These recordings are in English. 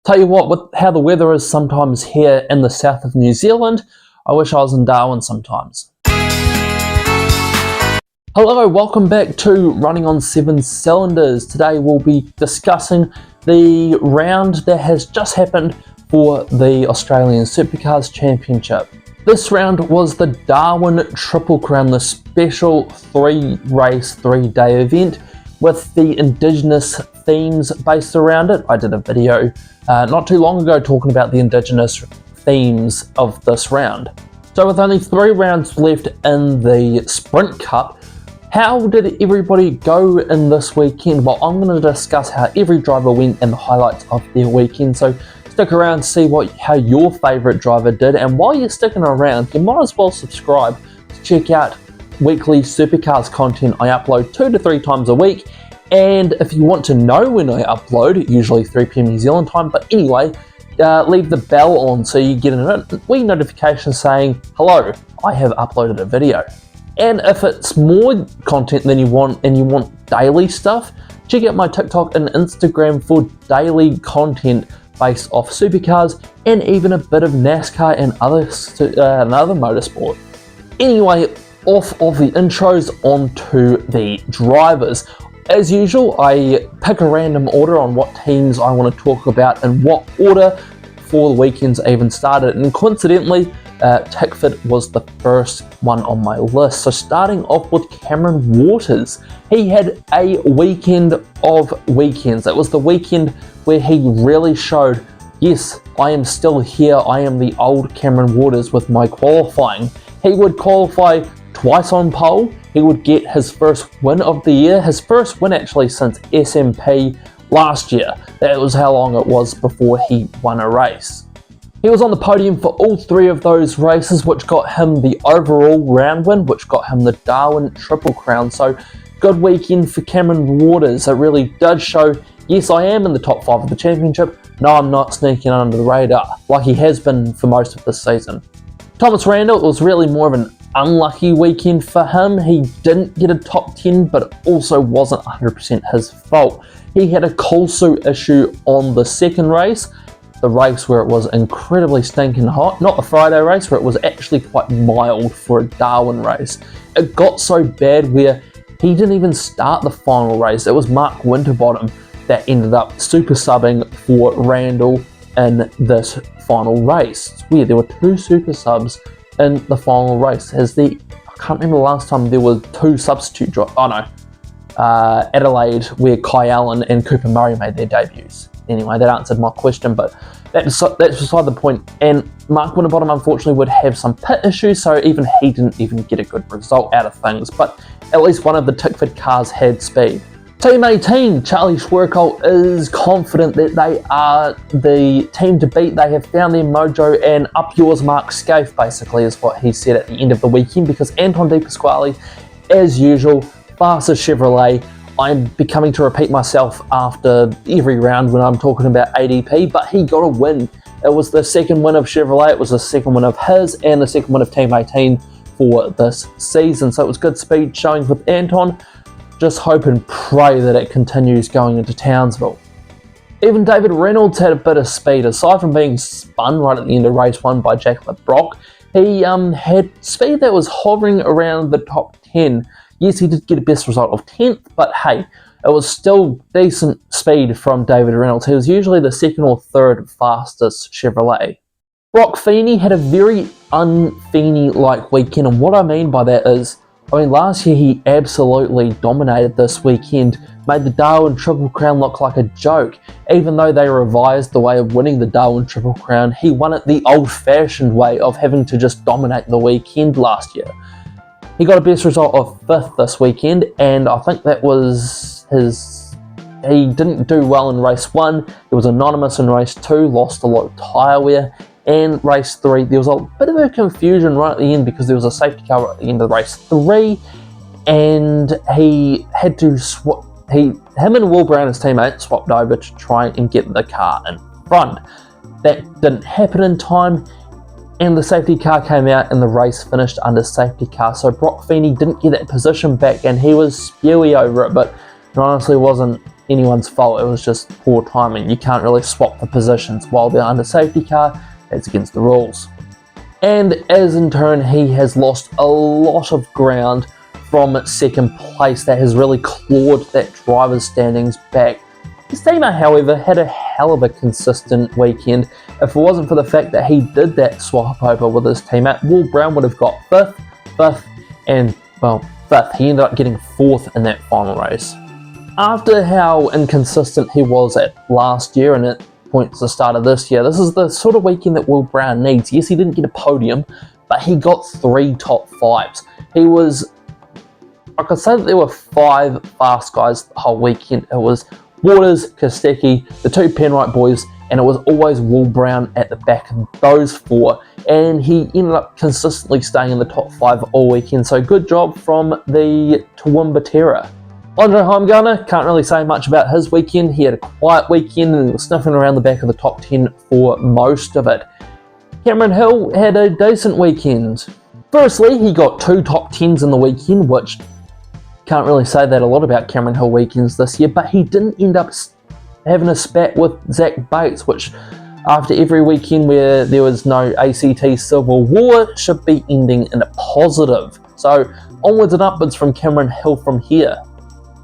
Tell you what, with how the weather is sometimes here in the south of New Zealand, I wish I was in Darwin sometimes. Hello, welcome back to Running on 7 Cylinders. Today we'll be discussing the round that has just happened for the Australian Supercars Championship. This round was the Darwin Triple Crown, the special 3-race, 3-day event with the indigenous themes based around it. I did a video not too long ago talking about the indigenous themes of this round. So with only 3 rounds left in the Sprint Cup, how did everybody go in this weekend? Well, I'm going to discuss how every driver went and the highlights of their weekend. So stick around to see how your favourite driver did. And while you're sticking around, you might as well subscribe to check out weekly Supercars content I upload 2 to 3 times a week. And if you want to know when I upload, usually 3 p.m. New Zealand time, but anyway, leave the bell on so you get a wee notification saying, hello, I have uploaded a video. And if it's more content than you want and you want daily stuff, check out my TikTok and Instagram for daily content based off supercars and even a bit of NASCAR and other motorsport. Anyway, off of the intros, onto the drivers. As usual, I pick a random order on what teams I want to talk about and what order before the weekends even started. And coincidentally, Tickford was the first one on my list. So starting off with Cameron Waters, he had a weekend of weekends. It was the weekend where he really showed, yes, I am still here. I am the old Cameron Waters with my qualifying. He would qualify twice on pole. He would get his first win of the year, his first win actually since SMP last year. That was how long it was before he won a race. He was on the podium for all 3 of those races, which got him the overall round win, which got him the Darwin Triple Crown. So good weekend for Cameron Waters. It really does show, yes, I am in the top 5 of the championship. No, I'm not sneaking under the radar like he has been for most of this season. Thomas Randall, it was really more of an unlucky weekend for him. He didn't get a top 10, but it also wasn't 100% his fault. He had a cool suit issue on the second race, the race where it was incredibly stinking hot, not the Friday race where it was actually quite mild for a Darwin race. It got so bad where he didn't even start the final race. It was Mark Winterbottom that ended up super subbing for Randall in this final race. It's weird, there were 2 super subs in the final race. I can't remember the last time there were 2 substitute drivers. Oh no, Adelaide, where Kai Allen and Cooper Murray made their debuts. Anyway, that answered my question, but that's beside the point. And Mark Winterbottom unfortunately would have some pit issues, so even he didn't even get a good result out of things, but at least one of the Tickford cars had speed. Team 18, Charlie Schwerkolt is confident that they are the team to beat. They have found their mojo, and up yours Mark Scaife basically is what he said at the end of the weekend, because Anton De Pasquale, as usual, fastest Chevrolet. I'm becoming to repeat myself after every round when I'm talking about ADP, but he got a win. It was the second win of Chevrolet, it was the second win of his, and the second win of Team 18 for this season. So it was good speed showing with Anton. Just hope and pray that it continues going into Townsville. Even David Reynolds had a bit of speed. Aside from being spun right at the end of race 1 by Jack LeBrock, he had speed that was hovering around the top 10. Yes, he did get a best result of 10th, but hey, it was still decent speed from David Reynolds. He was usually the 2nd or 3rd fastest Chevrolet. Brock Feeney had a very un-Feeney-like weekend, and what I mean by that is, last year he absolutely dominated this weekend, made the Darwin Triple Crown look like a joke. Even though they revised the way of winning the Darwin Triple Crown, he won it the old-fashioned way of having to just dominate the weekend last year. He got a best result of 5th this weekend, and I think that was he didn't do well in race 1, he was anonymous in race 2, lost a lot of tyre wear, and race 3, there was a bit of a confusion right at the end because there was a safety car right at the end of race 3, and he had to him and Will Brown, his teammate, swapped over to try and get the car in front. That didn't happen in time, and the safety car came out and the race finished under safety car. So Brock Feeney didn't get that position back and he was spewy over it, but it honestly wasn't anyone's fault. It was just poor timing. You can't really swap the positions while they're under safety car. That's against the rules. And as in turn, he has lost a lot of ground from second place. That has really clawed that driver's standings back. His teammate, however, had a hell of a consistent weekend. If it wasn't for the fact that he did that swap over with his teammate, Will Brown would have got 5th, and, well, 5th. He ended up getting 4th in that final race. After how inconsistent he was at last year and at points the start of this year, this is the sort of weekend that Will Brown needs. Yes, he didn't get a podium, but he got 3 top 5s. I could say that there were 5 fast guys the whole weekend. It was Waters, Kostecki, the 2 Penrite boys, and it was always Will Brown at the back of those 4, and he ended up consistently staying in the top 5 all weekend, so good job from the Toowoomba Terror. Andre Heimgartner, can't really say much about his weekend. He had a quiet weekend and was sniffing around the back of the top 10 for most of it. Cameron Hill had a decent weekend. Firstly, he got 2 top 10s in the weekend, which can't really say that a lot about Cameron Hill weekends this year, but he didn't end up having a spat with Zach Bates, which after every weekend where there was no ACT Civil War should be ending in a positive. So onwards and upwards from Cameron Hill from here.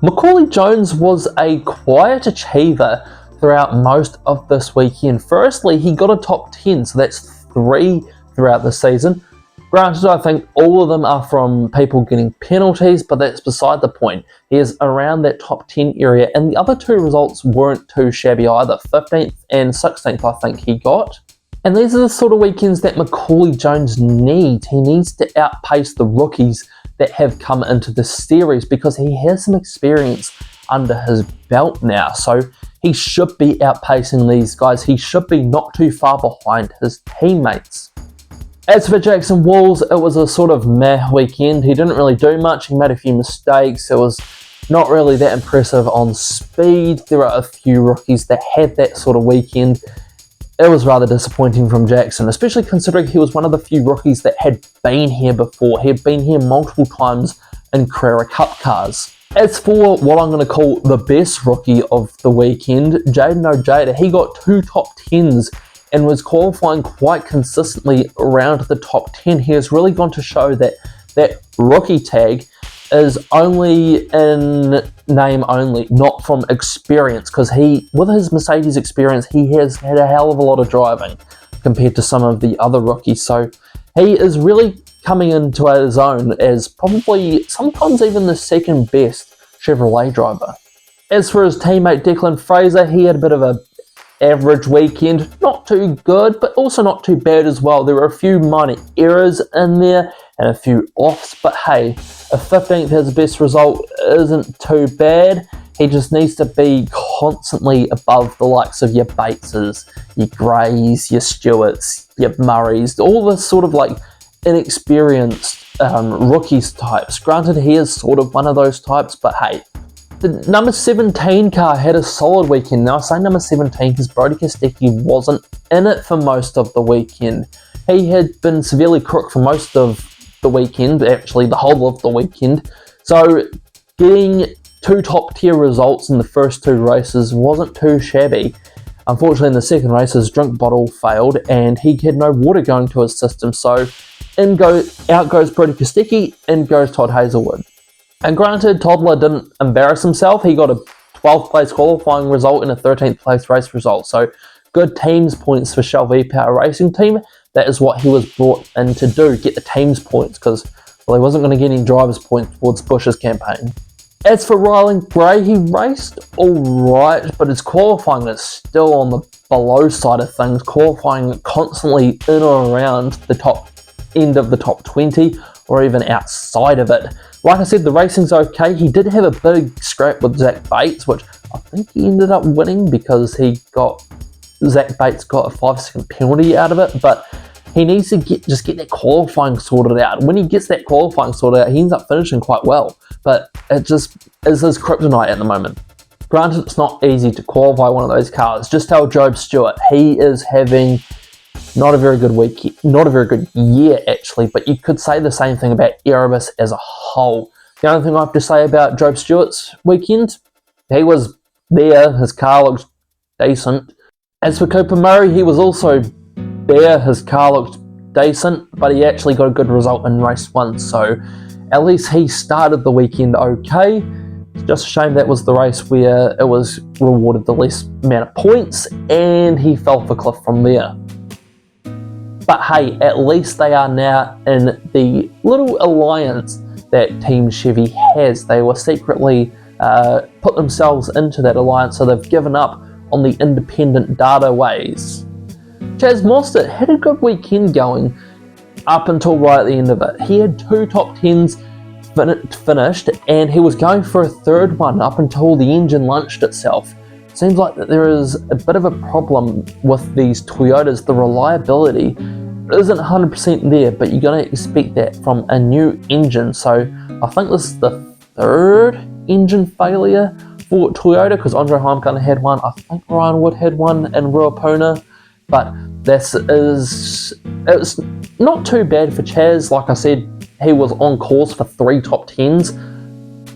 Macaulay Jones was a quiet achiever throughout most of this weekend. Firstly, he got a top 10, so that's 3 throughout the season. Granted, I think all of them are from people getting penalties, but that's beside the point. He is around that top 10 area, and the other 2 results weren't too shabby either. 15th and 16th, I think he got. And these are the sort of weekends that Macaulay Jones needs. He needs to outpace the rookies that have come into the series because he has some experience under his belt now. So he should be outpacing these guys. He should be not too far behind his teammates. As for Jackson Walls, it was a sort of meh weekend. He didn't really do much. He made a few mistakes. It was not really that impressive on speed. There are a few rookies that had that sort of weekend. It was rather disappointing from Jackson, especially considering he was one of the few rookies that had been here before. He had been here multiple times in Carrera Cup cars. As for what I'm going to call the best rookie of the weekend, Jaden Ojeda, he got 2 top 10s and was qualifying quite consistently around the top 10. He has really gone to show that that rookie tag is only in name only, not from experience, because with his Mercedes experience, he has had a hell of a lot of driving compared to some of the other rookies. So he is really coming into his own as probably sometimes even the second best Chevrolet driver. As for his teammate Declan Fraser, he had a bit of a average weekend, not too good, but also not too bad as well. There were a few minor errors in there and a few offs, but hey, a 15th as the best result isn't too bad. He just needs to be constantly above the likes of your Bateses, your Greys, your Stewarts, your Murrays, all the sort of like inexperienced rookies types. Granted, he is sort of one of those types, but hey, the number 17 car had a solid weekend. Now I say number 17 because Brody Kostecki wasn't in it for most of the weekend. He had been severely crook for most of the weekend, actually the whole of the weekend. So getting 2 top tier results in the first 2 races wasn't too shabby. Unfortunately, in the second race, his drink bottle failed and he had no water going to his system. So out goes Brody Kostecki, in goes Todd Hazelwood. And granted, Toddler didn't embarrass himself. He got a 12th place qualifying result and a 13th place race result. So good teams points for Shell V-Power Racing Team. That is what he was brought in to do, get the teams points, because well, he wasn't going to get any drivers points towards Bush's campaign. As for Ryland Gray, he raced alright, but his qualifying is still on the below side of things, qualifying constantly in or around the top end of the top 20 or even outside of it. Like I said, the racing's okay. He did have a big scrap with Zach Bates, which I think he ended up winning because Zach Bates got a 5-second penalty out of it, but he needs to just get that qualifying sorted out. When he gets that qualifying sorted out, he ends up finishing quite well, but it just is his kryptonite at the moment. Granted, it's not easy to qualify one of those cars. Just tell Job Stewart, he is having not a very good week, not a very good year actually, but you could say the same thing about Erebus as a whole. The only thing I have to say about Job Stewart's weekend, he was there. His car looked decent. As for Cooper Murray, he was also there. His car looked decent, but he actually got a good result in race 1, so at least he started the weekend okay. It's just a shame that was the race where it was rewarded the least amount of points, and he fell off a cliff from there. But hey, at least they are now in the little alliance that Team Chevy has. They were secretly put themselves into that alliance, so they've given up on the independent data ways. Chaz Mostert had a good weekend going up until right at the end of it. He had 2 top 10s finished, and he was going for a third one up until the engine launched itself. Seems like that there is a bit of a problem with these Toyotas. The reliability isn't 100% there, but you're going to expect that from a new engine. So I think this is the 3rd engine failure for Toyota, because Andre Heimgartner had one. I think Ryan Wood had one in Ruapuna, but it's not too bad for Chaz. Like I said, he was on course for 3 top 10s.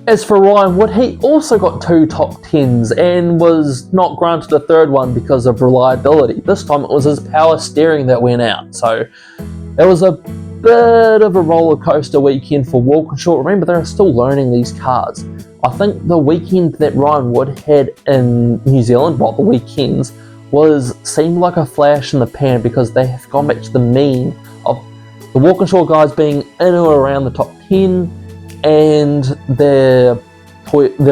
As for Ryan Wood, he also got 2 top 10s and was not granted a 3rd one because of reliability. This time it was his power steering that went out. So it was a bit of a roller coaster weekend for Walkinshaw. Remember, they're still learning these cars. I think the weekend that Ryan Wood had in New Zealand, the weekends, seemed like a flash in the pan, because they have gone back to the mean of the Walkinshaw guys being in or around the top 10, and their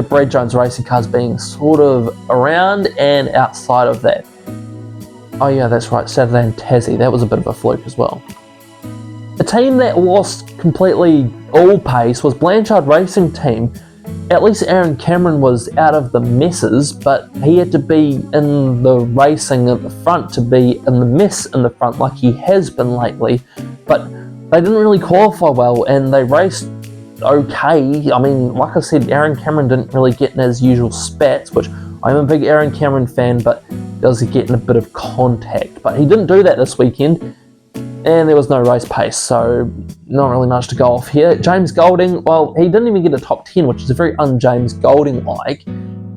Brad Jones racing cars being sort of around and outside of that. Oh yeah, that's right, Saturday and Tassie, that was a bit of a fluke as well. A team that lost completely all pace was Blanchard Racing Team. At least Aaron Cameron was out of the messes, but he had to be in the racing at the front to be in the mess in the front like he has been lately. But they didn't really qualify well, and they raced okay. I mean, like I said, Aaron Cameron didn't really get in his usual spats, which I'm a big Aaron Cameron fan, but does get in a bit of contact. But he didn't do that this weekend, and there was no race pace, so not really much to go off here. James Golding, well, he didn't even get a top 10, which is very un-James Golding-like,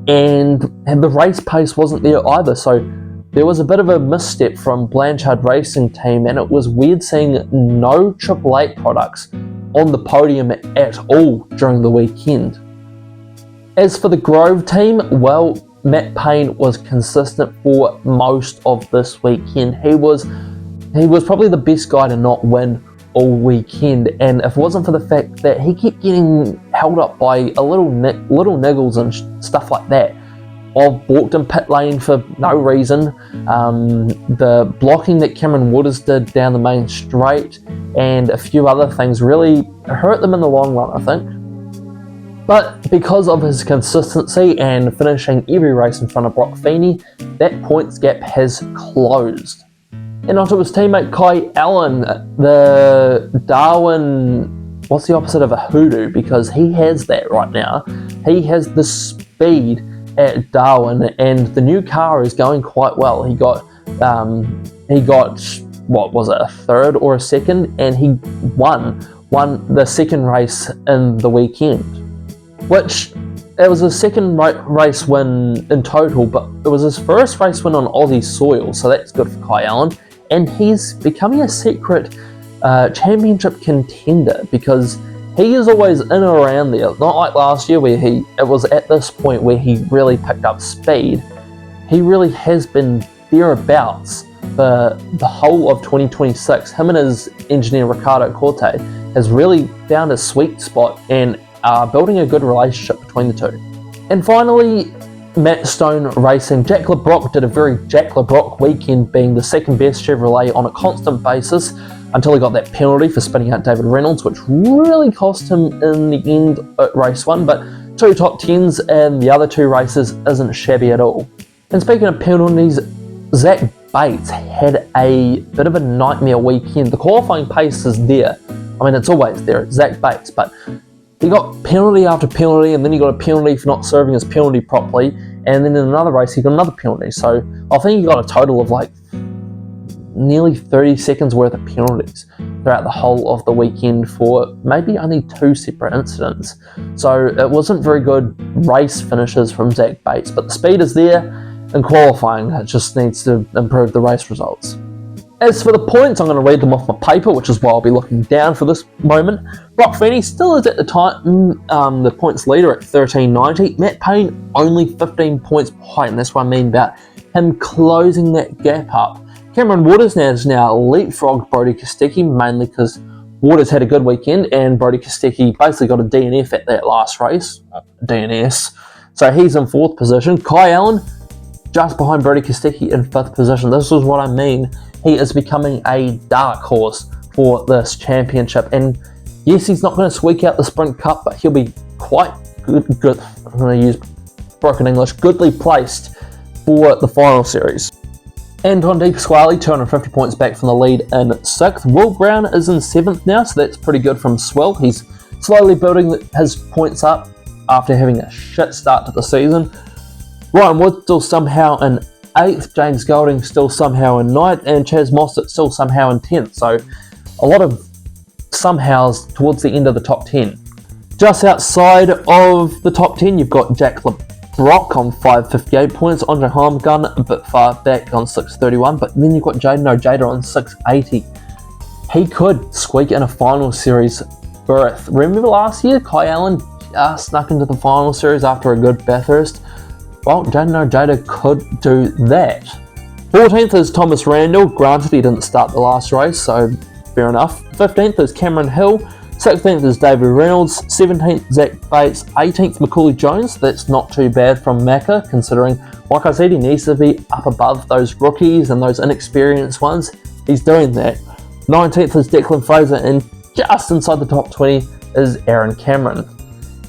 and the race pace wasn't there either, so there was a bit of a misstep from Blanchard Racing Team, and it was weird seeing no Triple 8 products on the podium at all during the weekend. As for the Grove Team, well, Matt Payne was consistent for most of this weekend. He was probably the best guy to not win all weekend, and if it wasn't for the fact that he kept getting held up by a little niggles and stuff like that, I've walked in pit lane for no reason. The blocking that Cameron Waters did down the main straight and a few other things really hurt them in the long run, I think. But because of his consistency and finishing every race in front of Brock Feeney, that points gap has closed. And onto his teammate Kai Allen, the Darwin, what's the opposite of a hoodoo? Because he has that right now. He has the speed at Darwin, and the new car is going quite well. He got what was it, a 3rd or a 2nd, and he won the 2nd race in the weekend, which it was a 2nd race win in total, but it was his 1st race win on Aussie soil, so that's good for Kai Allen, and he's becoming a secret championship contender, because he is always in or around there. Not like last year where it was at this point where he really picked up speed. He really has been thereabouts for the whole of 2026. Him and his engineer Ricardo Corte has really found a sweet spot and are building a good relationship between the two. And finally, Matt Stone Racing. Jack LeBrock did a very Jack LeBrock weekend, being the 2nd best Chevrolet on a constant basis, until he got that penalty for spinning out David Reynolds, which really cost him in the end at race 1, but 2 top 10s and the other 2 races isn't shabby at all. And speaking of penalties, Zach Bates had a bit of a nightmare weekend. The qualifying pace is there. I mean, it's always there, it's Zach Bates, but he got penalty after penalty, and then he got a penalty for not serving his penalty properly, and then in another race he got another penalty. So I think he got a total of like nearly 30 seconds worth of penalties, throughout the whole of the weekend for maybe only 2 separate incidents. So it wasn't very good race finishes from Zach Bates, but the speed is there in qualifying. It just needs to improve the race results. As for the points, I'm going to read them off my paper, which is why I'll be looking down for this moment. Brock Feeney still is at the time the points leader at 1390. Matt Payne only 15 points behind, and that's what I mean about him closing that gap up. Cameron Waters has now leapfrogged Brodie Kostecki, mainly because Waters had a good weekend and Brodie Kostecki basically got a DNF at that last race. DNS. So he's in 4th position. Kai Allen just behind Brodie Kostecki in 5th position. This is what I mean. He is becoming a dark horse for this championship. And yes, he's not going to squeak out the Sprint Cup, but he'll be quite good I'm going to use broken English, goodly placed for the final series. Anton De Pasquale, 250 points back from the lead in 6th. Will Brown is in 7th now, so that's pretty good from Swill. He's slowly building his points up after having a shit start to the season. Ryan Wood still somehow in 8th, James Golding still somehow in 9th, and Chaz Mostert still somehow in 10th. So a lot of somehows towards the end of the top 10. Just outside of the top 10, you've got Jack LeBrock on 558 points, Andre Heimgarn a bit far back on 631, but then you've got Jaden Ojeda on 680. He could squeak in a final series berth. Remember last year, Kai Allen snuck into the final series after a good Bathurst? Well, Jaden Ojeda could do that. 14th is Thomas Randall. Granted, he didn't start the last race, so fair enough. 15th is Cameron Hill. 16th is David Reynolds. 17th, Zach Bates. 18th, Macaulay Jones. That's not too bad from Macca, considering, like I said, he needs to be up above those rookies and those inexperienced ones. He's doing that. 19th is Declan Fraser, and just inside the top 20 is Aaron Cameron.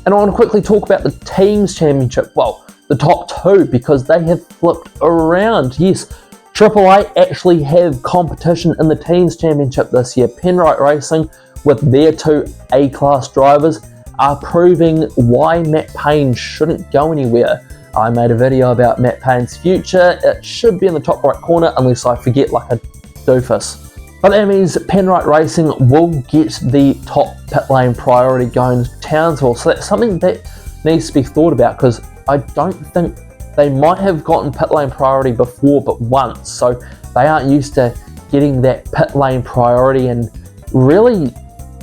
And I want to quickly talk about the Teams Championship. Well, the top 2, because they have flipped around. Yes, Triple A actually have competition in the Teams Championship this year. Penrite Racing, with their 2 A-class drivers, are proving why Matt Payne shouldn't go anywhere. I made a video about Matt Payne's future. It should be in the top right corner unless I forget like a doofus. But that means Penrite Racing will get the top pit lane priority going to Townsville. So that's something that needs to be thought about, because I don't think they might have gotten pit lane priority before but once. So they aren't used to getting that pit lane priority and really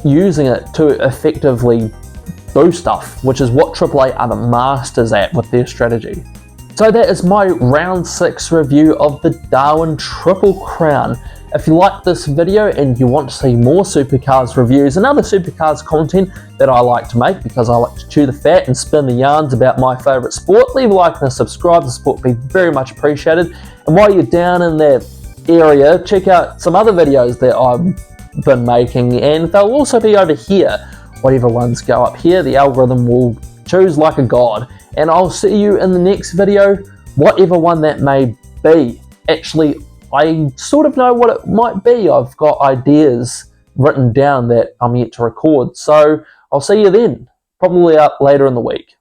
using it to effectively do stuff, which is what AAA are the masters at with their strategy. So that is my round 6 review of the Darwin Triple Crown. If you like this video and you want to see more Supercars reviews and other Supercars content that I like to make, because I like to chew the fat and spin the yarns about my favourite sport, leave a like and a subscribe. The support would be very much appreciated. And while you're down in that area, check out some other videos that I've been making, and they'll also be over here. Whatever ones go up here, the algorithm will choose like a god. And I'll see you in the next video, whatever one that may be. Actually, I sort of know what it might be. I've got ideas written down that I'm yet to record. So I'll see you then, probably up later in the week.